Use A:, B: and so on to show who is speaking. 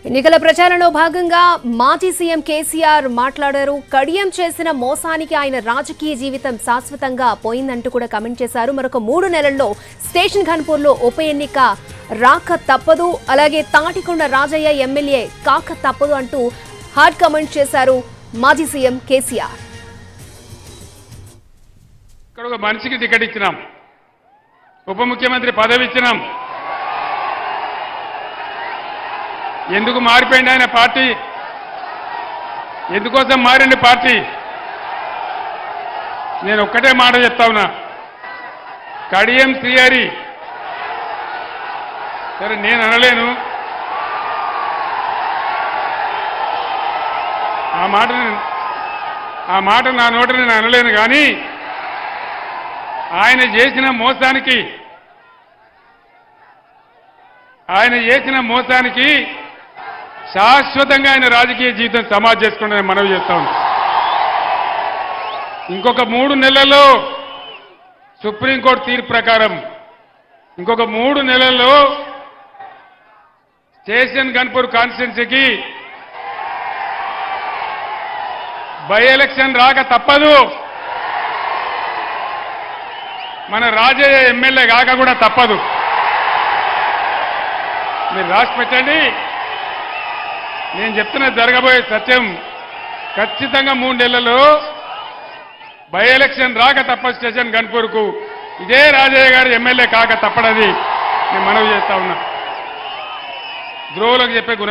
A: ఎన్నికల ప్రచారంలో భాగంగా మాజీ సీఎం కేసీఆర్ మాట్లాడారు. కడియం చేసిన మోసానికి ఆయన రాజకీయ జీవితం శాశ్వతంగా పోయిందంటూ కూడా కమెంట్ చేశారు. మరొక 3 నెలల్లో స్టేషన్ ఘన్పూర్లో ఉప ఎన్నిక రాక తప్పదు, అలాగే తాటికొండ రాజయ్య ఎమ్మెల్యే కాక తప్పదు అంటూ హార్డ్ కమెంట్ చేశారు మాజీ సీఎం కేసీఆర్.
B: ఇక్కడ ఒక మనిషికి టికెట్ ఇచ్చినాం, ఉప ముఖ్యమంత్రి పదవి ఇచ్చినాం. ఎందుకు మారిపోయింది ఆయన పార్టీ? ఎందుకోసం మారింది పార్టీ? నేను ఒక్కటే మాట చెప్తా ఉన్నా, కడియం శ్రీహరి సరే నేను అనలేను, ఆ మాట నా నోట నేను అనలేను. కానీ ఆయన చేసిన మోసానికి శాశ్వతంగా ఆయన రాజకీయ జీవితం సమాధి చేసుకుంటే మనవి చేస్తా ఉన్నాం. ఇంకొక 3 నెలల్లో సుప్రీంకోర్టు తీర్పు ప్రకారం ఇంకొక 3 నెలల్లో స్టేషన్ గన్పూర్ కాన్స్టిట్యున్సీకి బై ఎలక్షన్ రాక తప్పదు. మన రాజయ్య ఎమ్మెల్యే కాక కూడా తప్పదు. మీరు రాసి పెట్టండి. నేను చెప్తున్న జరగబోయే సత్యం. ఖచ్చితంగా 3 నెలల్లో బై ఎలక్షన్ రాక తప్ప స్టేషన్ గన్పూర్కు ఇదే రాజయ్య గారు ఎమ్మెల్యే కాక తప్పడది నేను మనవి చేస్తా ఉన్నా. ద్రోవులకు చెప్పే గుణ